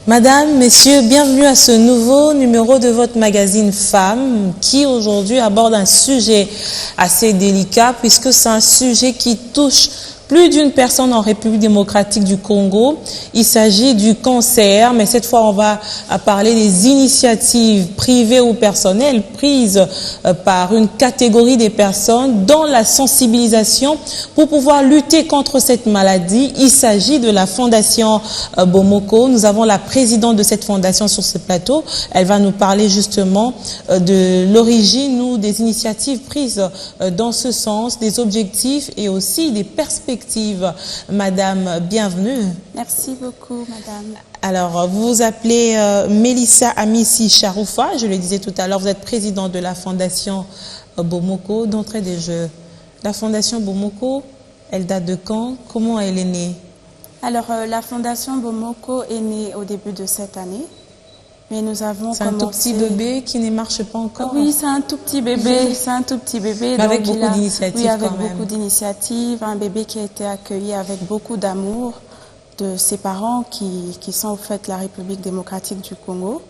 Madame, messieurs, bienvenue à ce nouveau numéro de votre magazine Femmes qui aujourd'hui aborde un sujet assez délicat puisque c'est un sujet qui touche plus d'une personne en République démocratique du Congo. Il s'agit du cancer, mais cette fois on va parler des initiatives privées ou personnelles prises par une catégorie des personnes dans la sensibilisation pour pouvoir lutter contre cette maladie. Il s'agit de la Fondation Bomoko. Nous avons la présidente de cette fondation sur ce plateau. Elle va nous parler justement de l'origine ou des initiatives prises dans ce sens, des objectifs et aussi des perspectives. Madame, bienvenue. Merci beaucoup, madame. Alors, vous vous appelez Mélissa Amissi Charoufa, je le disais tout à l'heure, vous êtes présidente de la Fondation Bomoko. D'entrée de jeu, la Fondation Bomoko, elle date de quand? Comment elle est née? Alors, la Fondation Bomoko est née au début de cette année. Mais nous avons C'est un tout petit bébé qui ne marche pas encore? Oui, c'est un tout petit bébé. C'est un tout petit bébé. Mais avec beaucoup d'initiatives. Oui, avec beaucoup d'initiatives. Un bébé qui a été accueilli avec beaucoup d'amour de ses parents qui sont au fait la République démocratique du Congo.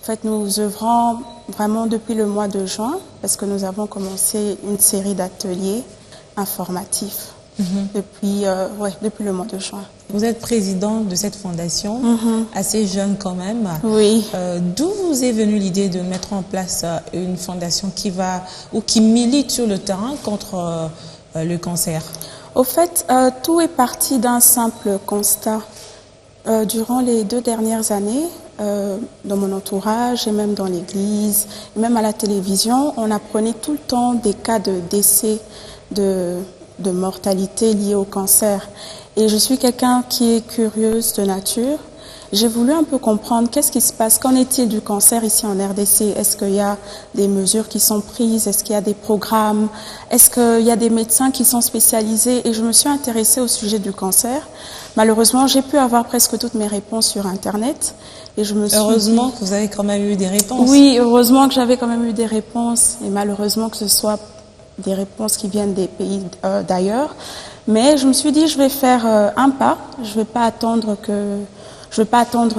En fait, nous œuvrons vraiment depuis le mois de juin parce que nous avons commencé une série d'ateliers informatifs depuis le mois de juin. Vous êtes présidente de cette fondation, assez jeune quand même. Oui. D'où vous est venue l'idée de mettre en place une fondation qui milite sur le terrain contre le cancer? Au fait, tout est parti d'un simple constat. Durant les 2 dernières années, dans mon entourage et même dans l'église, et même à la télévision, on apprenait tout le temps des cas de décès, de mortalité liée au cancer. Et je suis quelqu'un qui est curieuse de nature. J'ai voulu un peu comprendre qu'est-ce qui se passe. Qu'en est-il du cancer ici en RDC? Est-ce qu'il y a des mesures qui sont prises? Est-ce qu'il y a des programmes? Est-ce qu'il y a des médecins qui sont spécialisés? Et je me suis intéressée au sujet du cancer. Malheureusement, j'ai pu avoir presque toutes mes réponses sur Internet. Et je me suis Heureusement que vous avez quand même eu des réponses. Oui, heureusement que j'avais quand même eu des réponses. Et malheureusement que ce soit des réponses qui viennent des pays d'ailleurs. Mais je me suis dit, je vais faire un pas. Je ne vais pas attendre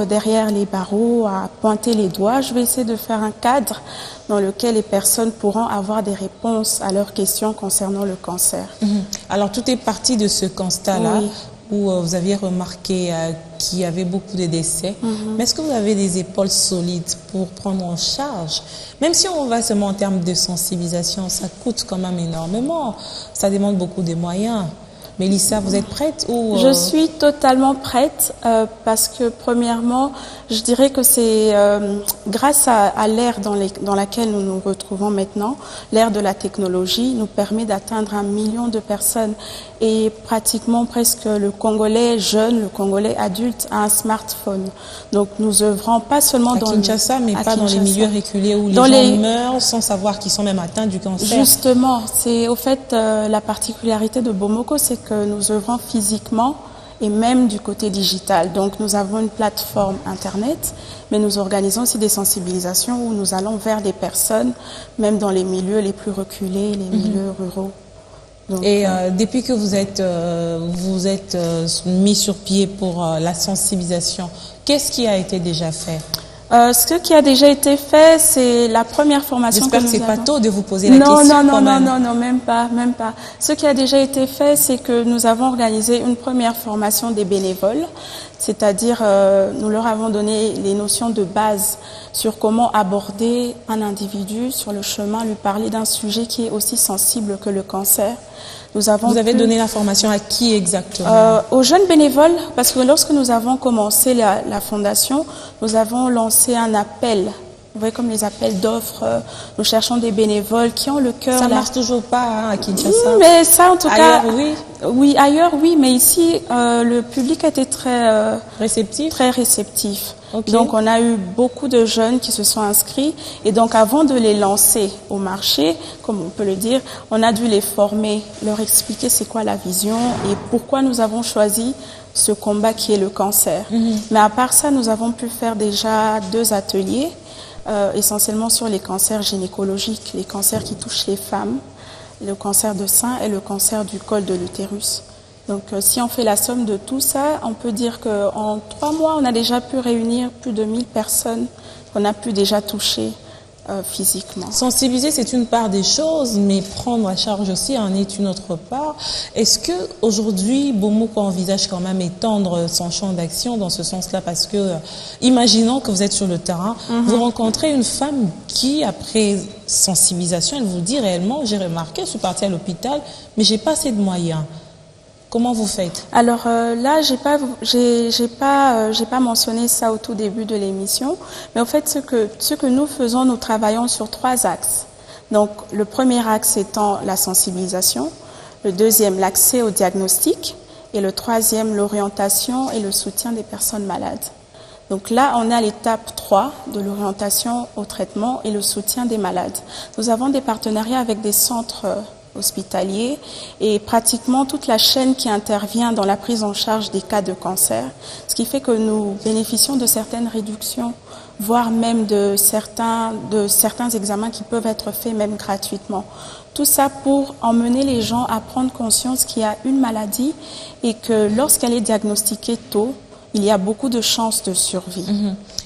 derrière les barreaux à pointer les doigts. Je vais essayer de faire un cadre dans lequel les personnes pourront avoir des réponses à leurs questions concernant le cancer. Alors, tout est parti de ce constat-là. Oui. Où vous aviez remarqué qu'il y avait beaucoup de décès. Mais est-ce que vous avez des épaules solides pour prendre en charge? Même si on va seulement en termes de sensibilisation, ça coûte quand même énormément. Ça demande beaucoup de moyens. Mélissa, vous êtes prête ou Je suis totalement prête parce que premièrement, je dirais que c'est grâce à l'ère dans laquelle nous nous retrouvons maintenant, l'ère de la technologie nous permet d'atteindre 1 million de personnes et pratiquement presque le Congolais jeune, le Congolais adulte a un smartphone. Donc nous œuvrons pas seulement dans Kinshasa, mais pas dans les milieux reculés où les gens meurent sans savoir qu'ils sont même atteints du cancer. Justement, c'est au fait la particularité de Bomoko, c'est que nous œuvrons physiquement et même du côté digital. Donc nous avons une plateforme Internet, mais nous organisons aussi des sensibilisations où nous allons vers des personnes, même dans les milieux les plus reculés, les milieux ruraux. Donc, et depuis que vous êtes mis sur pied pour la sensibilisation, qu'est-ce qui a été déjà fait? Ce qui a déjà été fait, c'est la première formation que nous avons. J'espère que c'est pas tôt de vous poser la question. Non, même pas. Ce qui a déjà été fait, c'est que nous avons organisé une première formation des bénévoles, c'est-à-dire nous leur avons donné les notions de base sur comment aborder un individu sur le chemin, lui parler d'un sujet qui est aussi sensible que le cancer. Vous avez donné la formation à qui exactement? Aux jeunes bénévoles, parce que lorsque nous avons commencé la fondation, nous avons lancé un appel. Vous voyez, comme les appels d'offres, nous cherchons des bénévoles qui ont le cœur. Ça marche toujours pas à Kinshasa. Mais ça, en tout cas, oui. Oui, ailleurs, oui, mais ici, le public a été très réceptif. Okay. Donc, on a eu beaucoup de jeunes qui se sont inscrits. Et donc, avant de les lancer au marché, comme on peut le dire, on a dû les former, leur expliquer c'est quoi la vision et pourquoi nous avons choisi ce combat qui est le cancer. Mais à part ça, nous avons pu faire déjà 2 ateliers, essentiellement sur les cancers gynécologiques, les cancers qui touchent les femmes, le cancer de sein et le cancer du col de l'utérus. Donc, si on fait la somme de tout ça, on peut dire qu'en 3 mois, on a déjà pu réunir plus de 1000 personnes qu'on a pu déjà toucher physiquement. Sensibiliser, c'est une part des choses, mais prendre à charge aussi en est une autre part. Est-ce que aujourd'hui, Bomoko envisage quand même étendre son champ d'action dans ce sens-là? Parce que, imaginons que vous êtes sur le terrain, vous rencontrez une femme qui, après sensibilisation, elle vous dit réellement, j'ai remarqué, je suis partie à l'hôpital, mais j'ai pas assez de moyens. Comment vous faites? Alors là, j'ai pas mentionné ça au tout début de l'émission, mais en fait, ce que nous faisons, nous travaillons sur 3 axes. Donc, le premier axe étant la sensibilisation, le deuxième, l'accès au diagnostic, et le troisième, l'orientation et le soutien des personnes malades. Donc là, on est à l'étape 3 de l'orientation au traitement et le soutien des malades. Nous avons des partenariats avec des centres hospitaliers et pratiquement toute la chaîne qui intervient dans la prise en charge des cas de cancer, ce qui fait que nous bénéficions de certaines réductions, voire même de certains examens qui peuvent être faits même gratuitement. Tout ça pour emmener les gens à prendre conscience qu'il y a une maladie et que lorsqu'elle est diagnostiquée tôt, il y a beaucoup de chances de survie.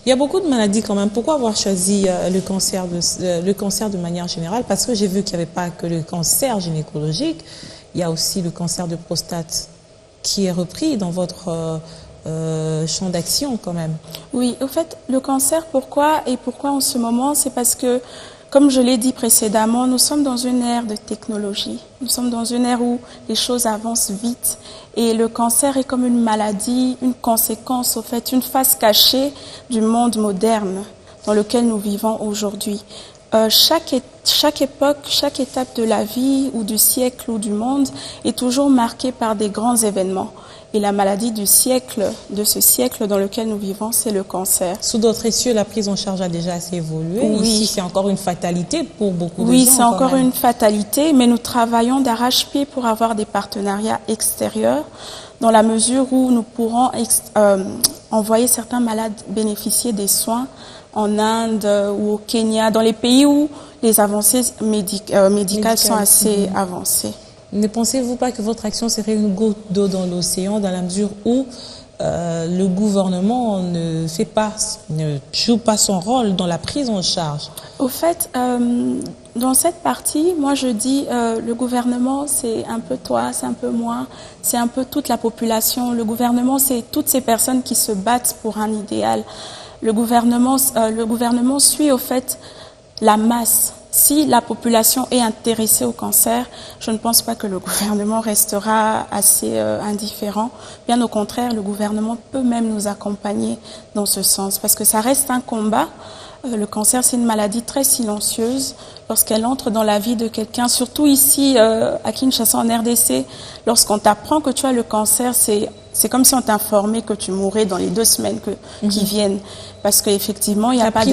Il y a beaucoup de maladies quand même. Pourquoi avoir choisi le cancer de manière générale? Parce que j'ai vu qu'il n'y avait pas que le cancer gynécologique, il y a aussi le cancer de prostate qui est repris dans votre champ d'action quand même. Oui, au fait, le cancer, pourquoi en ce moment, c'est parce que, comme je l'ai dit précédemment, nous sommes dans une ère de technologie. Nous sommes dans une ère où les choses avancent vite et le cancer est comme une maladie, une conséquence, au fait, une face cachée du monde moderne dans lequel nous vivons aujourd'hui. Chaque époque, chaque étape de la vie ou du siècle ou du monde est toujours marquée par des grands événements. Et la maladie du siècle, de ce siècle dans lequel nous vivons, c'est le cancer. Sous d'autres essieux, la prise en charge a déjà assez évolué. Oui. Ici, c'est encore une fatalité pour beaucoup de gens. Oui, c'est encore une fatalité, mais nous travaillons d'arrache-pied pour avoir des partenariats extérieurs dans la mesure où nous pourrons envoyer certains malades bénéficier des soins en Inde ou au Kenya, dans les pays où les avancées médicales sont assez avancées. Ne pensez-vous pas que votre action serait une goutte d'eau dans l'océan dans la mesure où le gouvernement ne joue pas son rôle dans la prise en charge? Au fait, dans cette partie, moi je dis le gouvernement c'est un peu toi, c'est un peu moi, c'est un peu toute la population. Le gouvernement c'est toutes ces personnes qui se battent pour un idéal. Le gouvernement suit au fait la masse. Si la population est intéressée au cancer, je ne pense pas que le gouvernement restera assez indifférent. Bien au contraire, le gouvernement peut même nous accompagner dans ce sens parce que ça reste un combat. Le cancer, c'est une maladie très silencieuse. Lorsqu'elle entre dans la vie de quelqu'un, surtout ici à Kinshasa en RDC, lorsqu'on t'apprend que tu as le cancer, c'est comme si on t'informait que tu mourrais dans les 2 semaines qui viennent. Parce qu'effectivement, il n'y a pas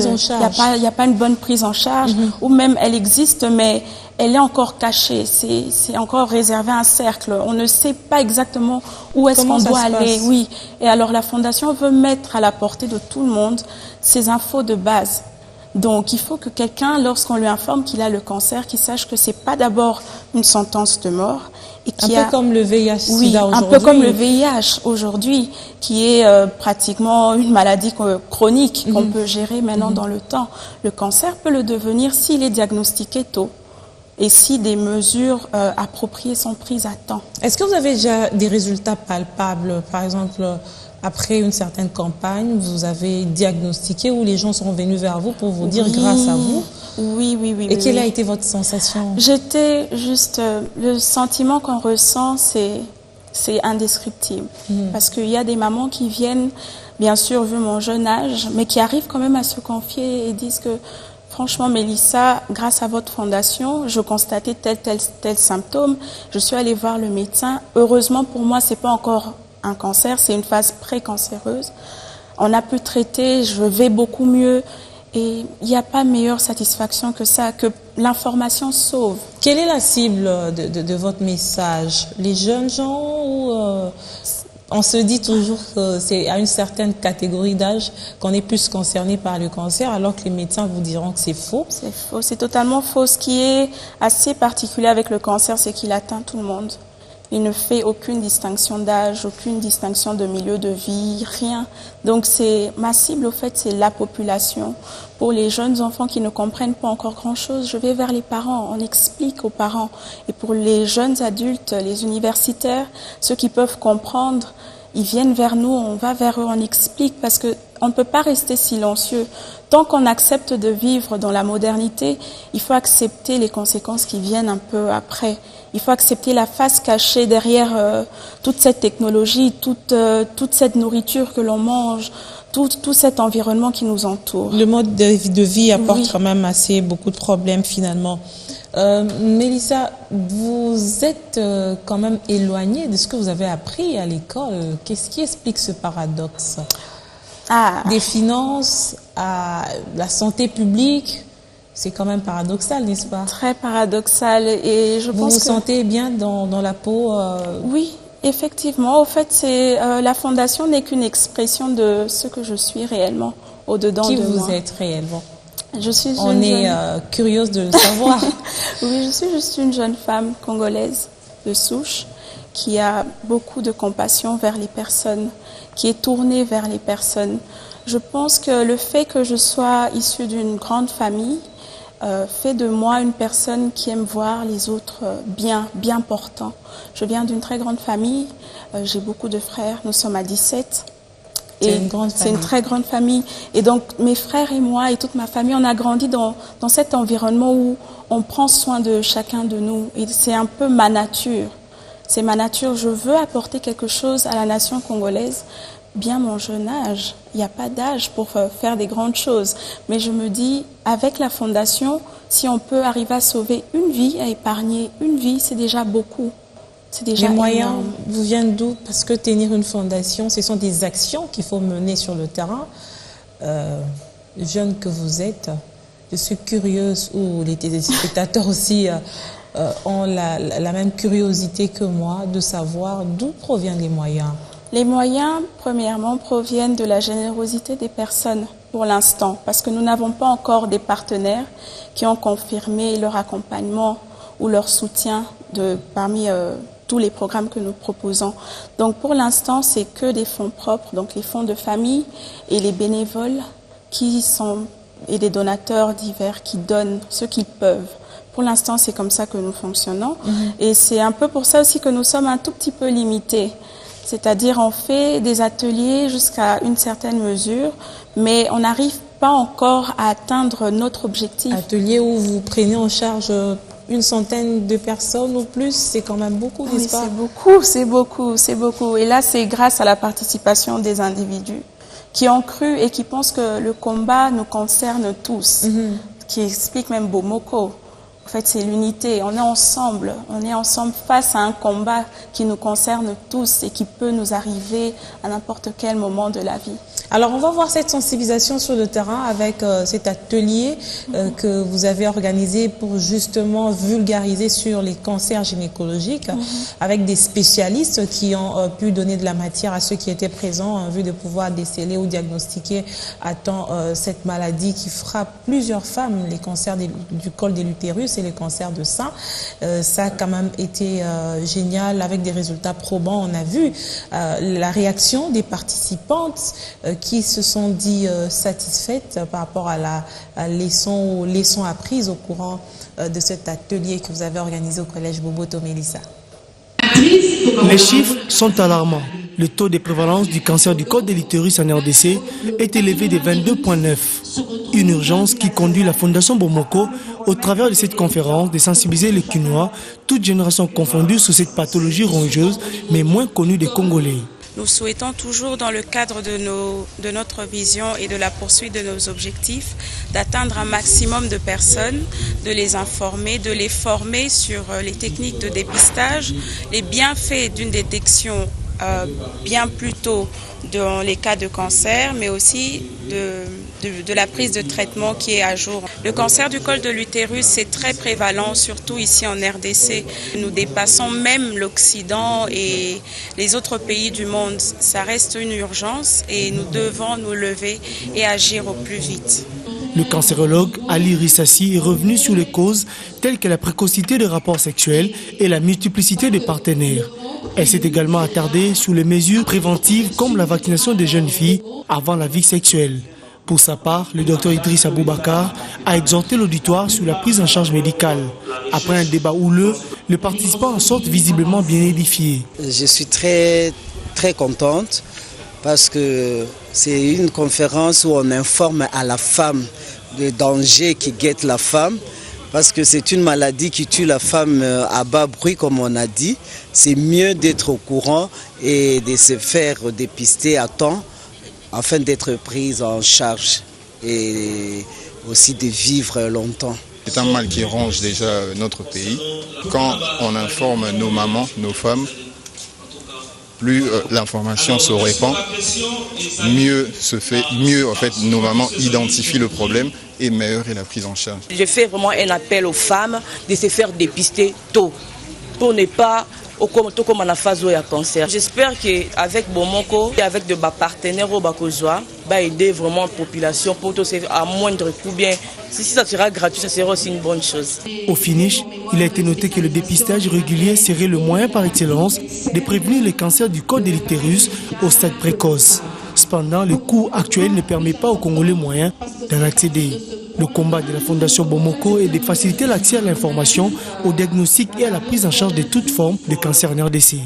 une bonne prise en charge, ou même elle existe, mais elle est encore cachée. C'est encore réservé à un cercle. On ne sait pas exactement où est-ce qu'on doit aller. Oui. Et alors, la Fondation veut mettre à la portée de tout le monde ces infos de base. Donc, il faut que quelqu'un, lorsqu'on lui informe qu'il a le cancer, qu'il sache que c'est pas d'abord une sentence de mort. Et un peu comme le VIH oui, un peu comme le VIH aujourd'hui, qui est pratiquement une maladie chronique qu'on peut gérer maintenant dans le temps. Le cancer peut le devenir s'il est diagnostiqué tôt et si des mesures appropriées sont prises à temps. Est-ce que vous avez déjà des résultats palpables, par exemple après une certaine campagne, vous avez diagnostiqué ou les gens sont venus vers vous pour vous dire grâce à vous? Oui. Et quelle a été votre sensation? J'étais juste... le sentiment qu'on ressent, c'est indescriptible. Parce qu'il y a des mamans qui viennent, bien sûr, vu mon jeune âge, mais qui arrivent quand même à se confier et disent que, franchement, Mélissa, grâce à votre fondation, je constatais tel symptôme. Je suis allée voir le médecin. Heureusement, pour moi, c'est pas encore un cancer, c'est une phase pré-cancéreuse. On a pu traiter, je vais beaucoup mieux. Et il n'y a pas meilleure satisfaction que ça, que l'information sauve. Quelle est la cible de votre message? Les jeunes gens ou on se dit toujours que c'est à une certaine catégorie d'âge qu'on est plus concerné par le cancer, alors que les médecins vous diront que c'est faux? C'est faux, c'est totalement faux. Ce qui est assez particulier avec le cancer, c'est qu'il atteint tout le monde. Il ne fait aucune distinction d'âge, aucune distinction de milieu de vie, rien. Donc ma cible, au fait, c'est la population. Pour les jeunes enfants qui ne comprennent pas encore grand-chose, je vais vers les parents, on explique aux parents. Et pour les jeunes adultes, les universitaires, ceux qui peuvent comprendre, ils viennent vers nous, on va vers eux, on explique, parce que on ne peut pas rester silencieux. Tant qu'on accepte de vivre dans la modernité, il faut accepter les conséquences qui viennent un peu après. Il faut accepter la face cachée derrière toute cette technologie, toute cette nourriture que l'on mange, tout cet environnement qui nous entoure. Le mode de vie apporte quand même beaucoup de problèmes finalement. Mélissa, vous êtes quand même éloignée de ce que vous avez appris à l'école. Qu'est-ce qui explique ce paradoxe? Des finances à la santé publique, c'est quand même paradoxal, n'est-ce pas? Très paradoxal. Et je pense vous vous sentez bien dans la peau Oui, effectivement. Au fait, la fondation n'est qu'une expression de ce que je suis réellement au-dedans de moi. Qui vous êtes réellement? On est curieuse de le savoir. Oui, je suis juste une jeune femme congolaise de souche qui a beaucoup de compassion vers les personnes, qui est tournée vers les personnes. Je pense que le fait que je sois issue d'une grande famille fait de moi une personne qui aime voir les autres bien portants. Je viens d'une très grande famille, j'ai beaucoup de frères, nous sommes à 17. C'est une très grande famille. Et donc, mes frères et moi et toute ma famille, on a grandi dans cet environnement où on prend soin de chacun de nous. Et c'est un peu ma nature. C'est ma nature. Je veux apporter quelque chose à la nation congolaise. Bien mon jeune âge, il n'y a pas d'âge pour faire des grandes choses. Mais je me dis, avec la fondation, si on peut arriver à sauver une vie, à épargner une vie, c'est déjà beaucoup. Les moyens vous viennent d'où? Parce que tenir une fondation, ce sont des actions qu'il faut mener sur le terrain. Jeune que vous êtes, je suis curieuse, ou les téléspectateurs aussi ont la même curiosité que moi de savoir d'où proviennent les moyens. Les moyens, premièrement, proviennent de la générosité des personnes pour l'instant, parce que nous n'avons pas encore des partenaires qui ont confirmé leur accompagnement ou leur soutien parmi tous les programmes que nous proposons. Donc pour l'instant, c'est que des fonds propres, donc les fonds de famille et les bénévoles et des donateurs divers qui donnent ce qu'ils peuvent. Pour l'instant, c'est comme ça que nous fonctionnons. Et c'est un peu pour ça aussi que nous sommes un tout petit peu limités. C'est-à-dire on fait des ateliers jusqu'à une certaine mesure, mais on n'arrive pas encore à atteindre notre objectif. Ateliers où vous prenez en charge une centaine de personnes ou plus, c'est quand même beaucoup, n'est-ce pas? C'est beaucoup. Et là, c'est grâce à la participation des individus qui ont cru et qui pensent que le combat nous concerne tous, qui explique même Bomoko. En fait, c'est l'unité. On est ensemble face à un combat qui nous concerne tous et qui peut nous arriver à n'importe quel moment de la vie. Alors, on va voir cette sensibilisation sur le terrain avec cet atelier que vous avez organisé pour justement vulgariser sur les cancers gynécologiques avec des spécialistes qui ont pu donner de la matière à ceux qui étaient présents en vue de pouvoir déceler ou diagnostiquer à temps cette maladie qui frappe plusieurs femmes, les cancers du col de l'utérus et les cancers de sein. Ça a quand même été génial avec des résultats probants. On a vu la réaction des participantes qui se sont dit satisfaites par rapport à la leçon apprise au courant de cet atelier que vous avez organisé au Collège Boboto. Mélissa. Les chiffres sont alarmants. Le taux de prévalence du cancer du col de l'utérus en RDC est élevé de 22,9. Une urgence qui conduit la Fondation Bomoko, au travers de cette conférence, de sensibiliser les Quinois, toutes générations confondues, sur cette pathologie rongeuse, mais moins connue des Congolais. Nous souhaitons toujours, dans le cadre de notre vision et de la poursuite de nos objectifs, d'atteindre un maximum de personnes, de les informer, de les former sur les techniques de dépistage, les bienfaits d'une détection bien plus tôt dans les cas de cancer, mais aussi de la prise de traitement qui est à jour. Le cancer du col de l'utérus, c'est très prévalent, surtout ici en RDC. Nous dépassons même l'Occident et les autres pays du monde. Ça reste une urgence et nous devons nous lever et agir au plus vite. Le cancérologue Ali Rissassi est revenu sur les causes telles que la précocité des rapports sexuels et la multiplicité des partenaires. Elle s'est également attardée sur les mesures préventives comme la vaccination des jeunes filles avant la vie sexuelle. Pour sa part, le docteur Idriss Aboubakar a exhorté l'auditoire sur la prise en charge médicale. Après un débat houleux, les participants en sortent visiblement bien édifiés. Je suis très contente parce que c'est une conférence où on informe à la femme des dangers qui guettent la femme. Parce que c'est une maladie qui tue la femme à bas bruit, comme on a dit. C'est mieux d'être au courant et de se faire dépister à temps afin d'être prise en charge et aussi de vivre longtemps. C'est un mal qui ronge déjà notre pays. Quand on informe nos mamans, nos femmes, plus l'information se répand, mieux en fait nos mamans identifient le problème et meilleure est la prise en charge. Je fais vraiment un appel aux femmes de se faire dépister tôt pour ne pas tout comme en phase où il y a cancer. J'espère qu'avec Bomoko et avec de partenaires au Bakozwa, va aider vraiment la population pour tout à moindre coût. Bien, si ça sera gratuit, ça sera aussi une bonne chose. Au finish, il a été noté que le dépistage régulier serait le moyen par excellence de prévenir les cancers du col de l'utérus au stade précoce. Cependant, le coût actuel ne permet pas aux Congolais moyens d'en accéder. Le combat de la Fondation Bomoko est de faciliter l'accès à l'information, au diagnostic et à la prise en charge de toute forme de cancer en RDC.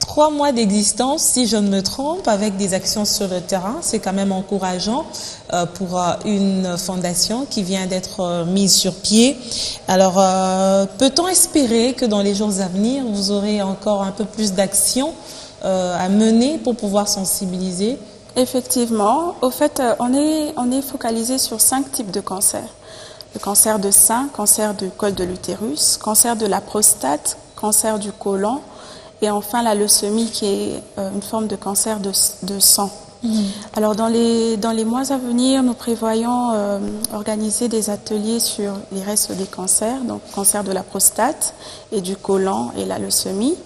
3 mois d'existence, si je ne me trompe, avec des actions sur le terrain, c'est quand même encourageant pour une fondation qui vient d'être mise sur pied. Alors, peut-on espérer que dans les jours à venir, vous aurez encore un peu plus d'actions à mener pour pouvoir sensibiliser? Effectivement. Au fait, on est focalisé sur 5 types de cancers. Le cancer de sein, cancer du col de l'utérus, cancer de la prostate, cancer du côlon et enfin la leucémie qui est une forme de cancer de sang. Alors dans les mois à venir, nous prévoyons organiser des ateliers sur les restes des cancers, donc cancer de la prostate et du côlon et la leucémie.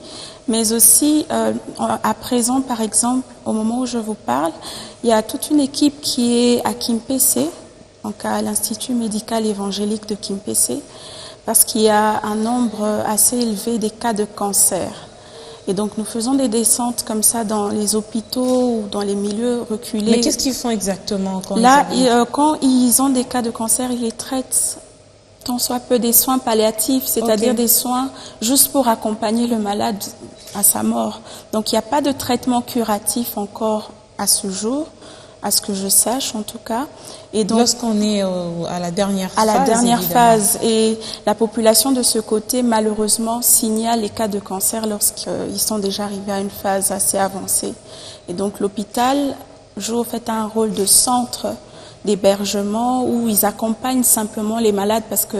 Mais aussi, à présent, par exemple, au moment où je vous parle, il y a toute une équipe qui est à Kimpese, donc à l'Institut médical évangélique de Kimpese, parce qu'il y a un nombre assez élevé des cas de cancer. Et donc, nous faisons des descentes comme ça dans les hôpitaux ou dans les milieux reculés. Mais qu'est-ce qu'ils font exactement quand quand ils ont des cas de cancer, ils les traitent tant soit peu des soins palliatifs, c'est-à-dire des soins juste pour accompagner le malade à sa mort. Donc, il n'y a pas de traitement curatif encore à ce jour, à ce que je sache en tout cas. Et donc, lorsqu'on est à la dernière phase. À la dernière phase. Et la population de ce côté, malheureusement, signale les cas de cancer lorsqu'ils sont déjà arrivés à une phase assez avancée. Et donc, l'hôpital joue en fait un rôle de centre d'hébergement où ils accompagnent simplement les malades parce que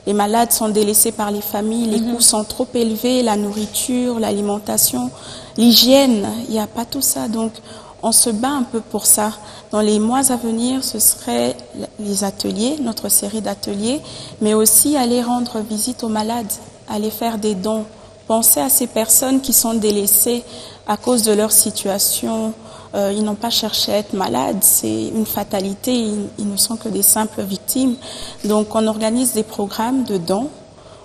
les malades sont délaissés par les familles, les coûts sont trop élevés, la nourriture, l'alimentation, l'hygiène, il n'y a pas tout ça. Donc, on se bat un peu pour ça. Dans les mois à venir, ce serait les ateliers, notre série d'ateliers, mais aussi aller rendre visite aux malades, aller faire des dons. Penser à ces personnes qui sont délaissées à cause de leur situation. Ils n'ont pas cherché à être malades, c'est une fatalité, ils ne sont que des simples victimes. Donc on organise des programmes de dons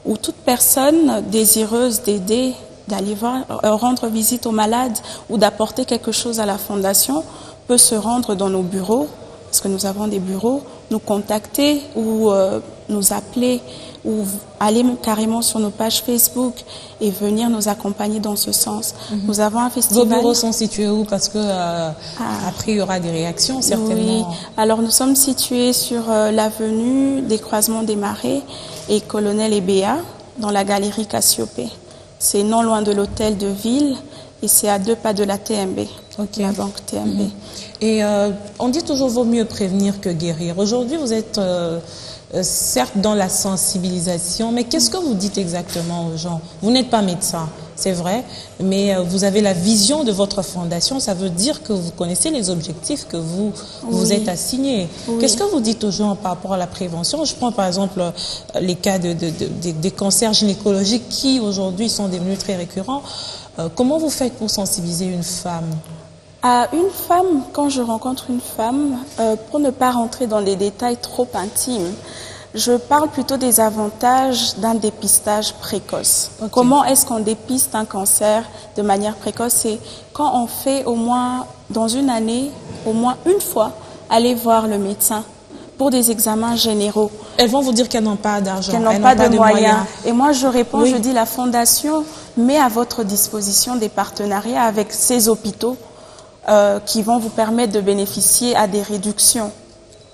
où toute personne désireuse d'aider, d'aller rendre visite aux malades ou d'apporter quelque chose à la fondation peut se rendre dans nos bureaux, parce que nous avons des bureaux, nous contacter ou nous appeler ou aller carrément sur nos pages Facebook et venir nous accompagner dans ce sens. Nous avons un festival. Vos bureaux sont situés où? Parce que après il y aura des réactions certainement. Oui. Alors nous sommes situés sur l'avenue des Croisements des Marais et Colonel Ebea dans la galerie Cassiopée. C'est non loin de l'hôtel de ville et c'est à 2 pas de la TMB, la banque TMB. Et on dit toujours vaut mieux prévenir que guérir. Aujourd'hui vous êtes certes dans la sensibilisation, mais qu'est-ce que vous dites exactement aux gens? Vous n'êtes pas médecin, c'est vrai, mais vous avez la vision de votre fondation, ça veut dire que vous connaissez les objectifs que vous êtes assignés. Qu'est-ce que vous dites aux gens par rapport à la prévention? Je prends par exemple les cas des cancers gynécologiques qui aujourd'hui sont devenus très récurrents. Comment vous faites pour sensibiliser une femme? À une femme, quand je rencontre une femme, pour ne pas rentrer dans des détails trop intimes, je parle plutôt des avantages d'un dépistage précoce. Okay. Comment est-ce qu'on dépiste un cancer de manière précoce? C'est quand on fait au moins, dans une année, au moins une fois, aller voir le médecin pour des examens généraux. Elles vont vous dire qu'elles n'ont pas d'argent, qu'elles n'ont pas de moyens. Et moi, je réponds, je dis, la Fondation met à votre disposition des partenariats avec ces hôpitaux qui vont vous permettre de bénéficier à des réductions.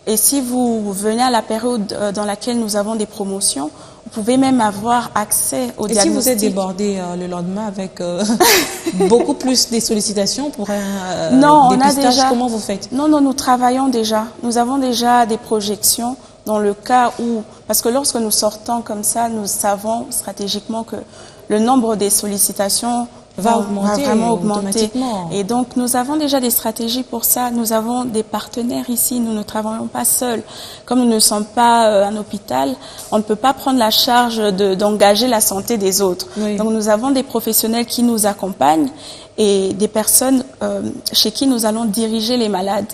Et si vous venez à la période dans laquelle nous avons des promotions, vous pouvez même avoir accès au diagnostic. Et si vous êtes débordé le lendemain avec beaucoup plus de sollicitations pour un dépistage, comment vous faites? Non, nous travaillons déjà. Nous avons déjà des projections dans le cas où... Parce que lorsque nous sortons comme ça, nous savons stratégiquement que le nombre des sollicitations va vraiment augmenter. Et donc, nous avons déjà des stratégies pour ça. Nous avons des partenaires ici. Nous ne travaillons pas seuls. Comme nous ne sommes pas un hôpital, on ne peut pas prendre la charge d'engager la santé des autres. Oui. Donc, nous avons des professionnels qui nous accompagnent et des personnes chez qui nous allons diriger les malades.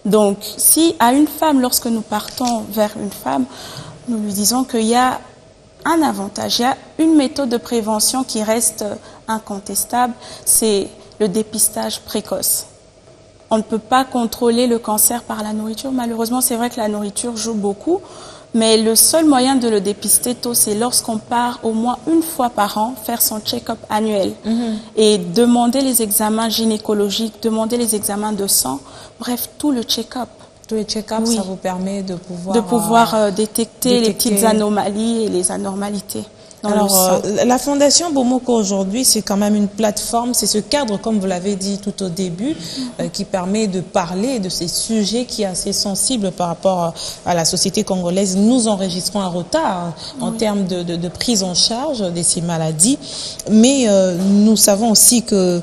Donc, si à une femme, lorsque nous partons vers une femme, nous lui disons qu'il y a un avantage, il y a une méthode de prévention qui reste incontestable, c'est le dépistage précoce. On ne peut pas contrôler le cancer par la nourriture. Malheureusement, c'est vrai que la nourriture joue beaucoup, mais le seul moyen de le dépister tôt, c'est lorsqu'on part au moins une fois par an faire son check-up annuel et demander les examens gynécologiques, demander les examens de sang, bref, tout le check-up. Tous les check-ups, ça vous permet de pouvoir détecter les petites anomalies et les anormalités. Alors, la Fondation Bomoko aujourd'hui, c'est quand même une plateforme, c'est ce cadre, comme vous l'avez dit tout au début, qui permet de parler de ces sujets qui est assez sensible par rapport à la société congolaise. Nous enregistrons un retard en termes de prise en charge de ces maladies, mais nous savons aussi que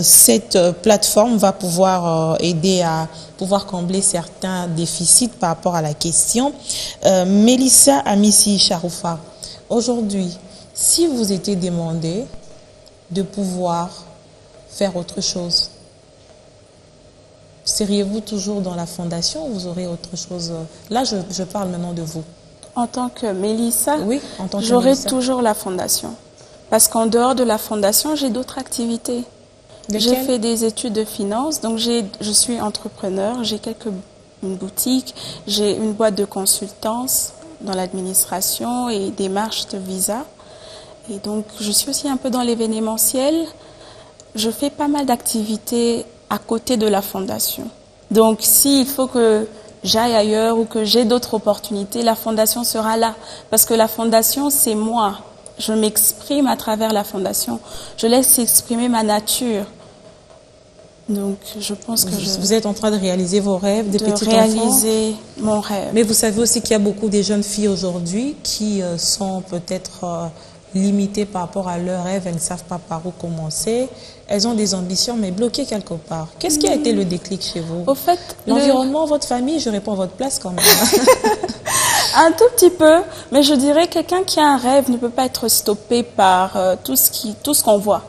cette plateforme va pouvoir aider à pouvoir combler certains déficits par rapport à la question. Mélissa Amissi Charoufa, aujourd'hui, si vous étiez demandé de pouvoir faire autre chose, seriez-vous toujours dans la fondation ou vous aurez autre chose? Là, je parle maintenant de vous. En tant que Mélissa, oui, en tant que j'aurai toujours la fondation. Parce qu'en dehors de la fondation, j'ai d'autres activités. J'ai fait des études de finance, donc je suis entrepreneur, j'ai une boutique, j'ai une boîte de consultance dans l'administration et démarches de visa. Et donc, je suis aussi un peu dans l'événementiel. Je fais pas mal d'activités à côté de la fondation. Donc, s'il faut que j'aille ailleurs ou que j'ai d'autres opportunités, la fondation sera là. Parce que la fondation, c'est moi. Je m'exprime à travers la fondation. Je laisse exprimer ma nature. Donc, je pense que vous êtes en train de réaliser vos rêves de petits enfants. De réaliser mon rêve. Mais vous savez aussi qu'il y a beaucoup de jeunes filles aujourd'hui qui sont peut-être limitées par rapport à leurs rêves. Elles ne savent pas par où commencer. Elles ont des ambitions, mais bloquées quelque part. Qu'est-ce qui a été le déclic chez vous? Au fait, l'environnement, votre famille, je réponds à votre place quand même. Un tout petit peu, mais je dirais quelqu'un qui a un rêve ne peut pas être stoppé par tout ce qu'on voit.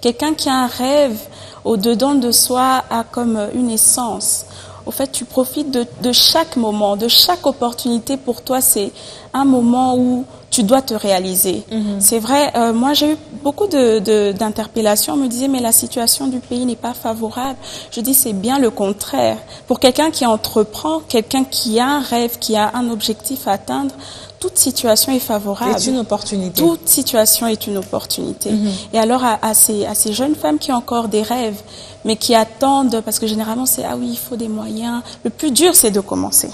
Quelqu'un qui a un rêve au-dedans de soi a comme une essence. Au fait, tu profites de chaque moment, de chaque opportunité. Pour toi, c'est un moment où tu dois te réaliser. C'est vrai, moi j'ai eu beaucoup d'interpellations. On me disait, mais la situation du pays n'est pas favorable. Je dis, c'est bien le contraire. Pour quelqu'un qui entreprend, quelqu'un qui a un rêve, qui a un objectif à atteindre, toute situation est favorable. C'est une opportunité. Toute situation est une opportunité. Et alors, à ces jeunes femmes qui ont encore des rêves, mais qui attendent, parce que généralement, c'est « ah oui, il faut des moyens ». Le plus dur, c'est de commencer.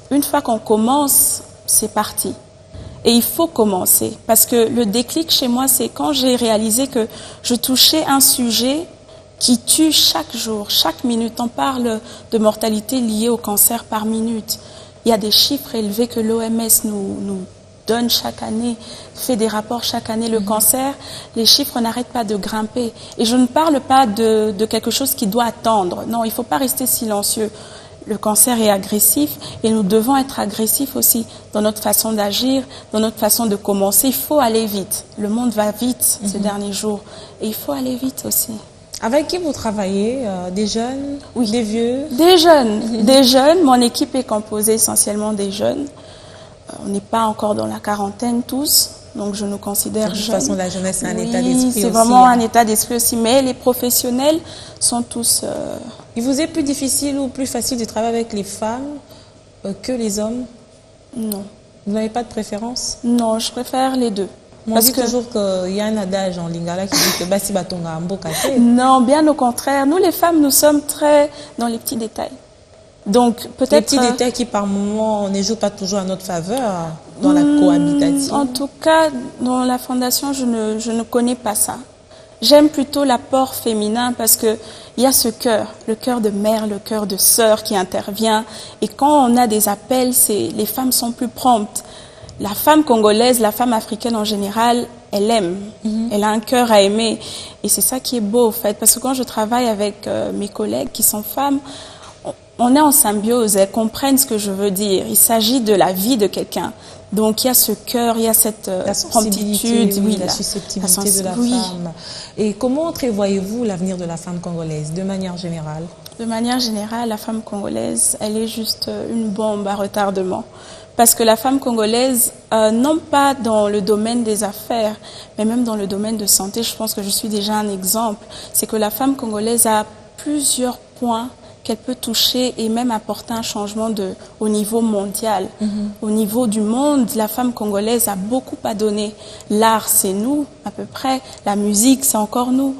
Une fois qu'on commence, c'est parti. Et il faut commencer. Parce que le déclic chez moi, c'est quand j'ai réalisé que je touchais un sujet qui tue chaque jour, chaque minute. On parle de mortalité liée au cancer par minute. Il y a des chiffres élevés que l'OMS nous donne chaque année, fait des rapports chaque année. Le cancer, les chiffres n'arrêtent pas de grimper. Et je ne parle pas de quelque chose qui doit attendre. Non, il ne faut pas rester silencieux. Le cancer est agressif et nous devons être agressifs aussi dans notre façon d'agir, dans notre façon de commencer. Il faut aller vite. Le monde va vite ces derniers jours et il faut aller vite aussi. Avec qui vous travaillez? Des jeunes? Oui. Des vieux? Des jeunes. Des jeunes. Mon équipe est composée essentiellement des jeunes. On n'est pas encore dans la quarantaine tous, donc je nous considère jeunes. De toute façon, la jeunesse, c'est un état d'esprit aussi. C'est vraiment un état d'esprit aussi, mais les professionnels sont tous... Il vous est plus difficile ou plus facile de travailler avec les femmes que les hommes? Non. Vous n'avez pas de préférence? Non, je préfère les deux. On dit toujours qu'il y a un adage en lingala qui dit que Basi Batonga Mbokate. Non, bien au contraire. Nous, les femmes, nous sommes très dans les petits détails. Donc, peut-être... Les petits détails qui, par moments, ne jouent pas toujours à notre faveur dans la cohabitation. En tout cas, dans la fondation, je ne connais pas ça. J'aime plutôt l'apport féminin parce qu'il y a ce cœur, le cœur de mère, le cœur de sœur qui intervient. Et quand on a des appels, les femmes sont plus promptes. La femme congolaise, la femme africaine en général, elle aime. Elle a un cœur à aimer. Et c'est ça qui est beau, en fait. Parce que quand je travaille avec mes collègues qui sont femmes, on est en symbiose. Elles comprennent ce que je veux dire. Il s'agit de la vie de quelqu'un. Donc, il y a ce cœur, il y a cette promptitude. Oui, la susceptibilité de la femme. Et comment entrevoyez-vous l'avenir de la femme congolaise, de manière générale? De manière générale, la femme congolaise, elle est juste une bombe à retardement. Parce que la femme congolaise, non pas dans le domaine des affaires, mais même dans le domaine de santé, je pense que je suis déjà un exemple, c'est que la femme congolaise a plusieurs points qu'elle peut toucher et même apporter un changement au niveau mondial. Au niveau du monde, la femme congolaise a beaucoup à donner. L'art, c'est nous, à peu près. La musique, c'est encore nous.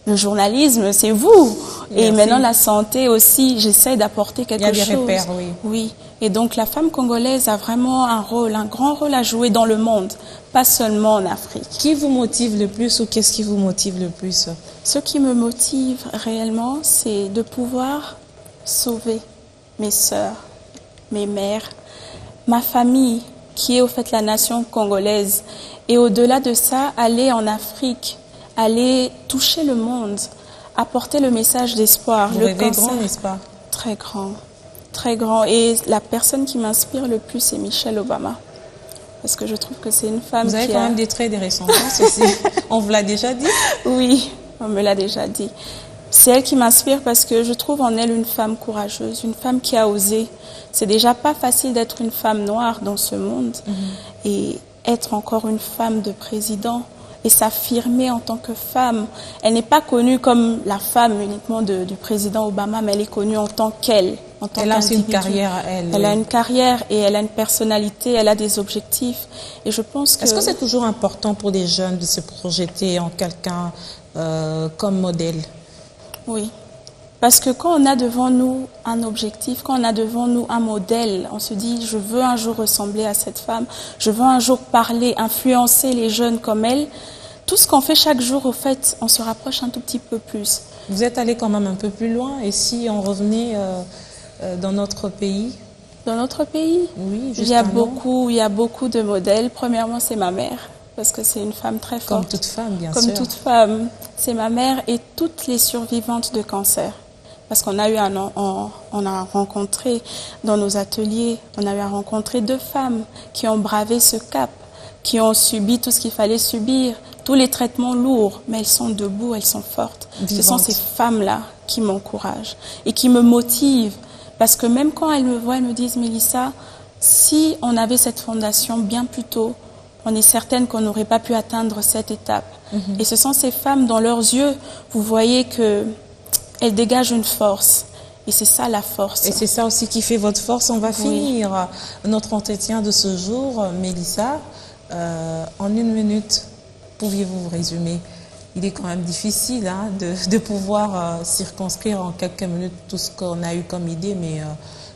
Le journalisme, c'est vous. Merci. Et maintenant, la santé aussi, j'essaie d'apporter quelque chose. Il y a des repères, oui. Oui. Et donc, la femme congolaise a vraiment un grand rôle à jouer dans le monde, pas seulement en Afrique. Qui vous motive le plus ou qu'est-ce qui vous motive le plus? Ce qui me motive réellement, c'est de pouvoir sauver mes sœurs, mes mères, ma famille, qui est au fait la nation congolaise. Et au-delà de ça, aller en Afrique, aller toucher le monde, apporter le message d'espoir. Vous rêvez grand, n'est-ce pas? Très grand, très grand. Et la personne qui m'inspire le plus, c'est Michelle Obama. Parce que je trouve que c'est une femme qui Vous avez quand même des traits, des ressemblances aussi. On vous l'a déjà dit? Oui, on me l'a déjà dit. C'est elle qui m'inspire parce que je trouve en elle une femme courageuse, une femme qui a osé. C'est déjà pas facile d'être une femme noire dans ce monde et être encore une femme de président et s'affirmer en tant que femme. Elle n'est pas connue comme la femme uniquement du président Obama, mais elle est connue en tant qu'elle. Elle a aussi une carrière à elle. Elle a une carrière et elle a une personnalité, elle a des objectifs. Et je pense que... Est-ce que c'est toujours important pour des jeunes de se projeter en quelqu'un comme modèle? Oui. Parce que quand on a devant nous un objectif, quand on a devant nous un modèle, on se dit, je veux un jour ressembler à cette femme, je veux un jour parler, influencer les jeunes comme elle. Tout ce qu'on fait chaque jour, au fait, on se rapproche un tout petit peu plus. Vous êtes allé quand même un peu plus loin. Et si on revenait dans notre pays? Dans notre pays? Oui, il y a beaucoup de modèles. Premièrement, c'est ma mère. Parce que c'est une femme très forte. Comme toute femme, bien sûr. Comme toute femme. C'est ma mère et toutes les survivantes de cancer. Parce qu'on a eu on a rencontré dans nos ateliers, on a eu à rencontrer 2 femmes qui ont bravé ce cap, qui ont subi tout ce qu'il fallait subir, tous les traitements lourds, mais elles sont debout, elles sont fortes. Vivantes. Ce sont ces femmes-là qui m'encouragent et qui me motivent. Parce que même quand elles me voient, elles me disent, Mélissa, si on avait cette fondation bien plus tôt, on est certaine qu'on n'aurait pas pu atteindre cette étape. Et ce sont ces femmes, dans leurs yeux, vous voyez qu'elles dégagent une force. Et c'est ça la force. Et c'est ça aussi qui fait votre force. On va finir notre entretien de ce jour. Mélissa, en 1 minute, pouviez-vous vous résumer? Il est quand même difficile de pouvoir circonscrire en quelques minutes tout ce qu'on a eu comme idée, mais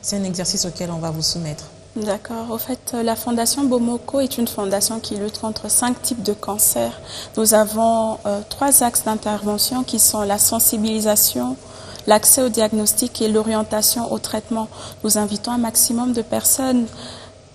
c'est un exercice auquel on va vous soumettre. D'accord. Au fait, la Fondation Bomoko est une fondation qui lutte contre 5 types de cancers. Nous avons 3 axes d'intervention qui sont la sensibilisation, l'accès au diagnostic et l'orientation au traitement. Nous invitons un maximum de personnes,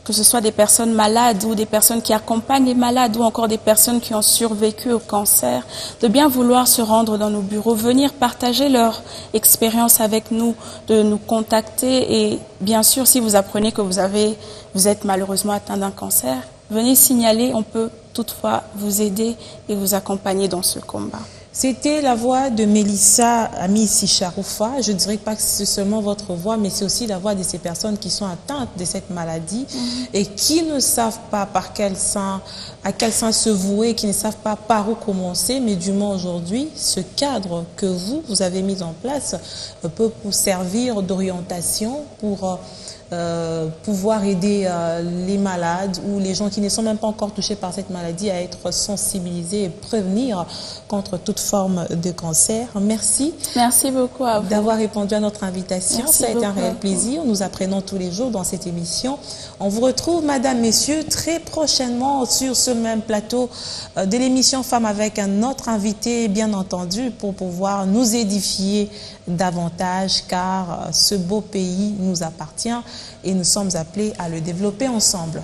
que ce soit des personnes malades ou des personnes qui accompagnent les malades ou encore des personnes qui ont survécu au cancer, de bien vouloir se rendre dans nos bureaux, venir partager leur expérience avec nous, de nous contacter et bien sûr, si vous apprenez que vous êtes malheureusement atteint d'un cancer, venez signaler, on peut toutefois vous aider et vous accompagner dans ce combat. C'était la voix de Mélissa Amissi Charoufa. Je ne dirais pas que c'est seulement votre voix, mais c'est aussi la voix de ces personnes qui sont atteintes de cette maladie et qui ne savent pas à quel sens se vouer, qui ne savent pas par où commencer. Mais du moins aujourd'hui, ce cadre que vous avez mis en place peut vous servir d'orientation pour pouvoir aider les malades ou les gens qui ne sont même pas encore touchés par cette maladie à être sensibilisés et prévenir contre toute forme de cancer. Merci. Merci beaucoup à vous d'avoir répondu à notre invitation. Merci Ça a été un beaucoup réel plaisir. Nous apprenons tous les jours dans cette émission. On vous retrouve, madame, messieurs, très prochainement sur ce même plateau de l'émission Femmes avec un autre invité, bien entendu, pour pouvoir nous édifier davantage, car ce beau pays nous appartient et nous sommes appelés à le développer ensemble.